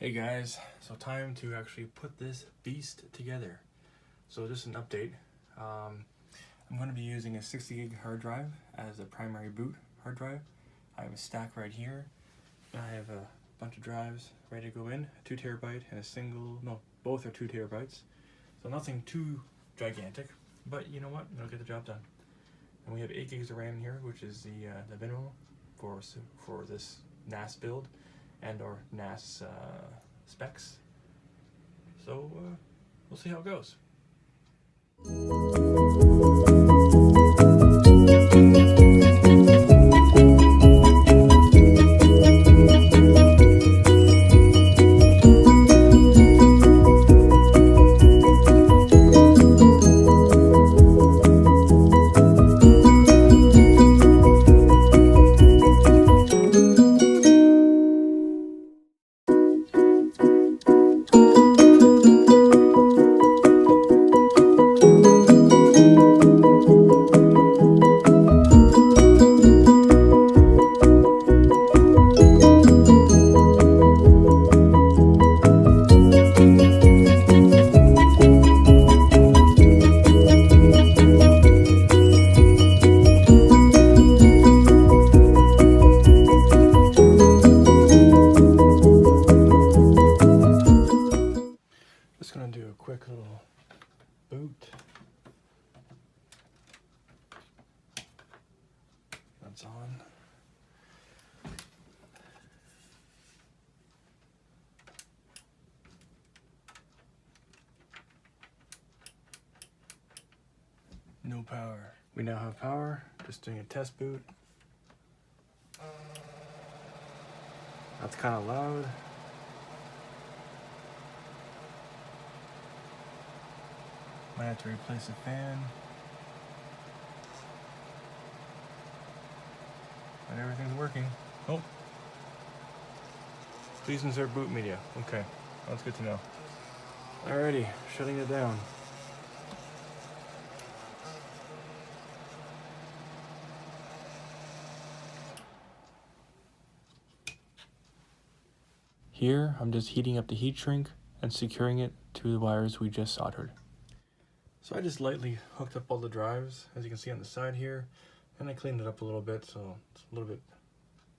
Hey guys, so time to actually put this beast together. So just an update. I'm going to be using a 60 gig hard drive as a primary boot hard drive. I have a stack right here. I have a bunch of drives ready to go in, a 2 terabyte and a single, no, both are 2 terabytes. So nothing too gigantic, but you know what, it'll get the job done. And we have 8 gigs of RAM here, which is the minimum for this NAS build and or NAS specs. So we'll see how it goes. Just gonna do a quick little boot. That's on. No power. We now have power. Just doing a test boot. That's kind of loud. Might have to replace the fan. But everything's working. Oh. Please insert boot media. Okay, that's good to know. Alrighty, shutting it down. Here, I'm just heating up the heat shrink and securing it to the wires we just soldered. So I just lightly hooked up all the drives, as you can see on the side here, and I cleaned it up a little bit so it's a little bit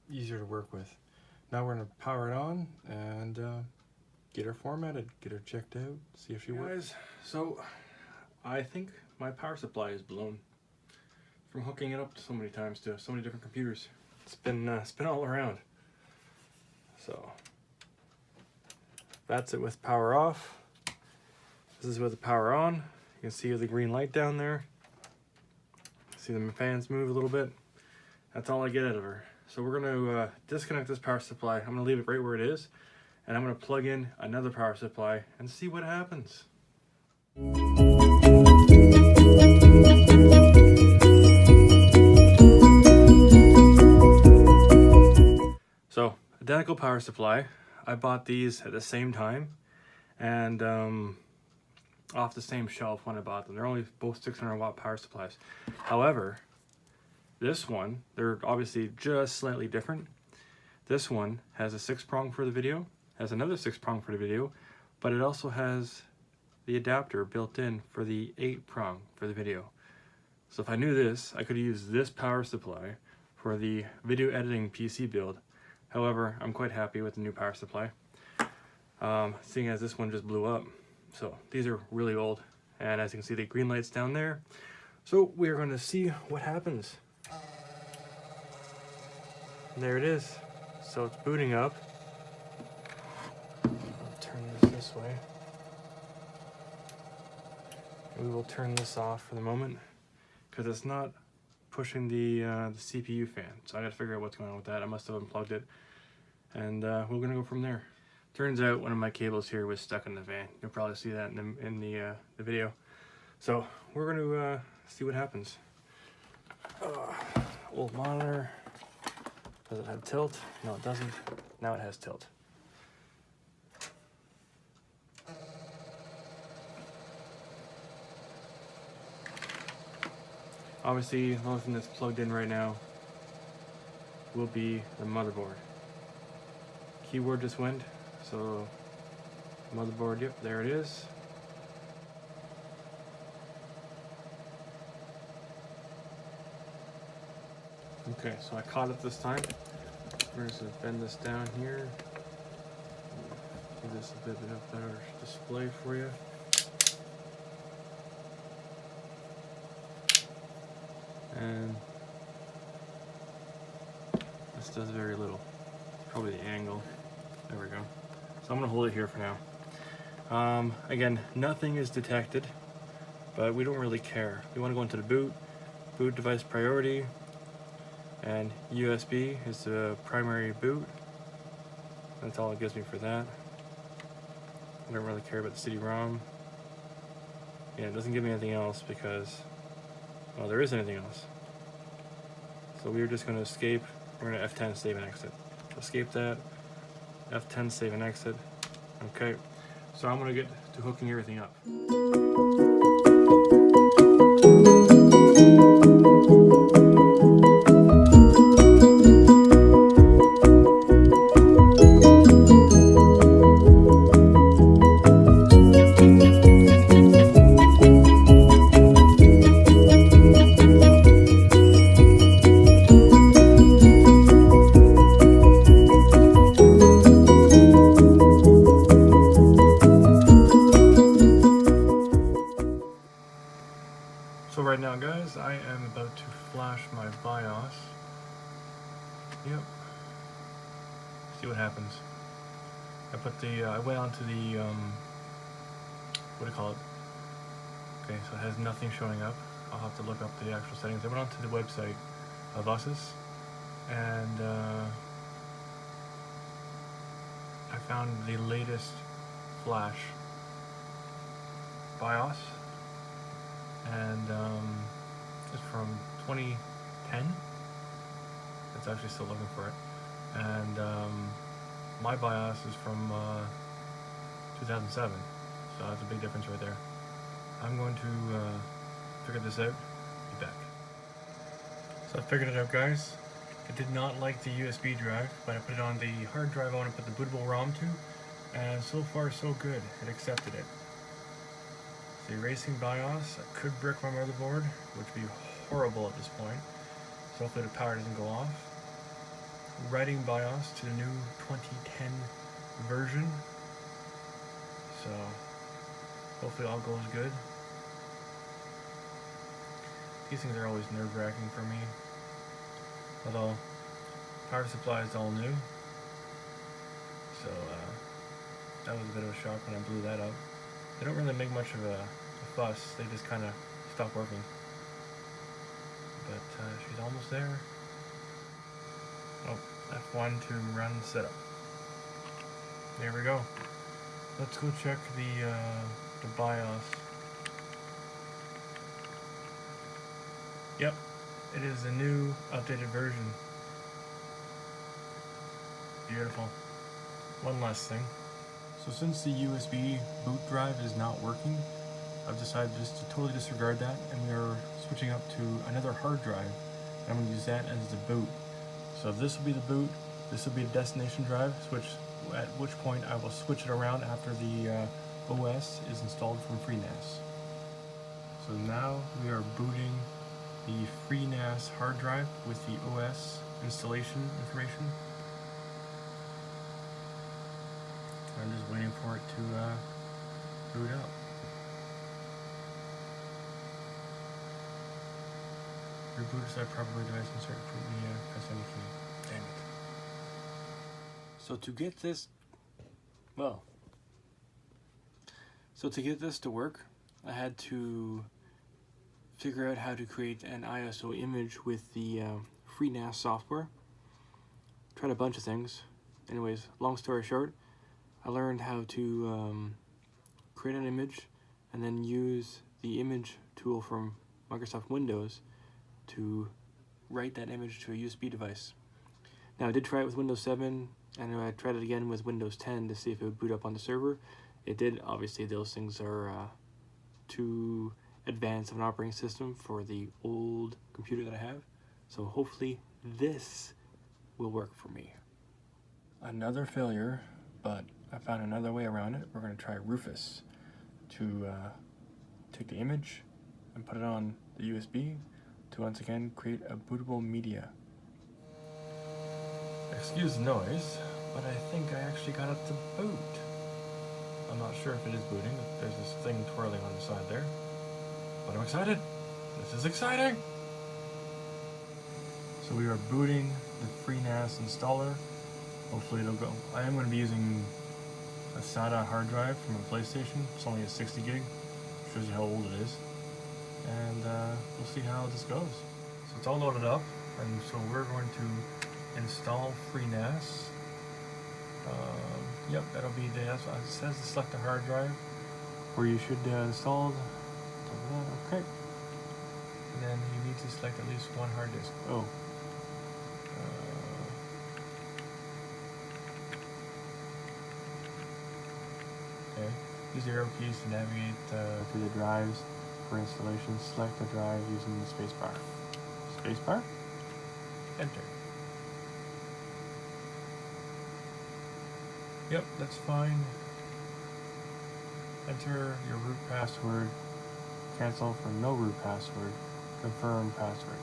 easier to work with. Now we're going to power it on and get her formatted, get her checked out, see if she works. So I think my power supply is blown from hooking it up so many times to so many different computers. It's been all around. So that's it with power off. This is with the power on. You can see the green light down there. See the fans move a little bit. That's all I get out of her. So we're going to disconnect this power supply. I'm going to leave it right where it is. And I'm going to plug in another power supply and see what happens. So, identical power supply. I bought these at the same time. And off the same shelf when I bought them. They're only both 600 watt power supplies. However, this one, they're obviously just slightly different. This one has a 6-prong for the video, has another 6-prong for the video, but it also has the adapter built in for the 8-prong for the video. So if I knew this, I could use this power supply for the video editing PC build. However, I'm quite happy with the new power supply, seeing as this one just blew up. So these are really old, and as you can see the green light's down there. So we're going to see what happens. And there it is. So it's booting up. I'll turn this way. And we will turn this off for the moment because it's not pushing the CPU fan. So I got to figure out what's going on with that. I must have unplugged it, and we're going to go from there. Turns out one of my cables here was stuck in the fan. You'll probably see that in the video. So we're going to see what happens. Old monitor. Does it have tilt? No, it doesn't. Now it has tilt. Obviously, the only thing that's plugged in right now will be the motherboard. Keyboard just went, So motherboard, yep, there it is. Okay, so I caught it this time. We're just gonna bend this down here. Give this a bit of a better display for you. And this does very little. Probably the angle. There we go. So I'm gonna hold it here for now. Again, nothing is detected, but we don't really care. We want to go into the boot device priority, and USB is the primary boot. That's all it gives me for that. I don't really care about the CD-ROM. Yeah, it doesn't give me anything else because, well, there isn't anything else. So we're just going to escape. We're going to F10 save and exit. Escape that. F10 save and exit. Okay. So I'm going to get to hooking everything up. So right now, guys, I am about to flash my BIOS. Yep. See what happens. I went onto the, what do you call it? Okay, so it has nothing showing up. I'll have to look up the actual settings. I went onto the website of Asus, and I found the latest flash BIOS. And it's from 2010. It's actually still looking for it. And my BIOS is from 2007, so that's a big difference right there. I'm going to figure this out, be back. So I figured it out, guys. I did not like the USB drive, but I put it on the hard drive I want to put the bootable ROM to, and so far so good. It accepted it. The erasing BIOS, I could brick my motherboard, which would be horrible at this point. So hopefully the power doesn't go off. Writing BIOS to the new 2010 version. So hopefully all goes good. These things are always nerve-wracking for me. Although power supply is all new. So that was a bit of a shock when I blew that up. They don't really make much of a fuss, they just kind of stop working. But she's almost there. Oh, F1 to run setup. There we go. Let's go check the BIOS. Yep, it is the new updated version. Beautiful. One last thing. So since the USB boot drive is not working, I've decided just to totally disregard that, and we are switching up to another hard drive. I'm going to use that as the boot. So this will be the boot, this will be the destination drive, at which point I will switch it around after the OS is installed from FreeNAS. So now we are booting the FreeNAS hard drive with the OS installation information. I'm just waiting for it to boot up. Reboot aside probably device insert print media, press any key. Damn it. So to get this, to get this to work, I had to figure out how to create an ISO image with the FreeNAS software. Tried a bunch of things. Anyways, long story short, I learned how to create an image and then use the image tool from Microsoft Windows to write that image to a USB device. Now I did try it with Windows 7, and I tried it again with Windows 10 to see if it would boot up on the server. It did. Obviously those things are too advanced of an operating system for the old computer that I have. So hopefully this will work for me. Another failure, but I found another way around it. We're going to try Rufus to take the image and put it on the USB to once again create a bootable media. Excuse the noise, but I think I actually got it to boot. I'm not sure if it is booting. There's this thing twirling on the side there. But I'm excited. This is exciting! So we are booting the FreeNAS installer. Hopefully it'll go. I am going to be using a SATA hard drive from a PlayStation. It's only a 60 gig. Shows you how old it is. And we'll see how this goes. So it's all loaded up, and so we're going to install FreeNAS. Yep, that'll be the, it says to select a hard drive where you should install it. Okay. And then you need to select at least one hard disk. Oh. Okay. Use the arrow keys to navigate through the drives. For installation, select the drive using the spacebar. Spacebar? Enter. Yep, that's fine. Enter your root password. Cancel for no root password. Confirm password.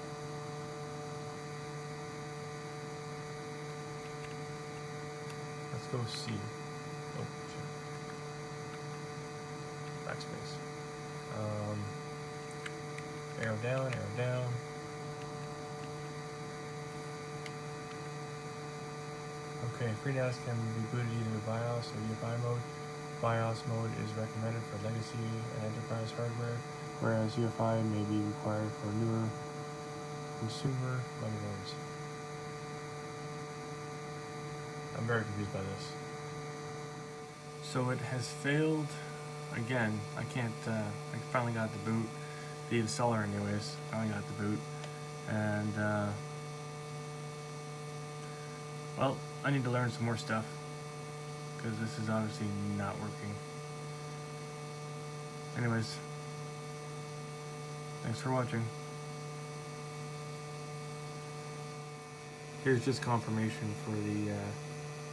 Let's go see. Oh, shit. Backspace. Arrow down, arrow down. Okay, FreeNAS can be booted either BIOS or UEFI mode. BIOS mode is recommended for legacy and enterprise hardware, whereas UEFI may be required for newer consumer motherboards. I'm very confused by this. So it has failed again. I can't, I finally got the boot. The installer anyways, finally got the boot. And, well, I need to learn some more stuff, because this is obviously not working. Anyways, thanks for watching. Here's just confirmation for the,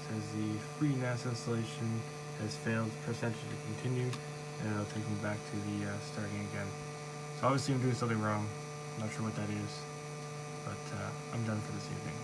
says the FreeNAS installation has failed. Press enter to continue, and it'll take me back to the starting again. So obviously I'm doing something wrong. I'm not sure what that is, but I'm done for this evening.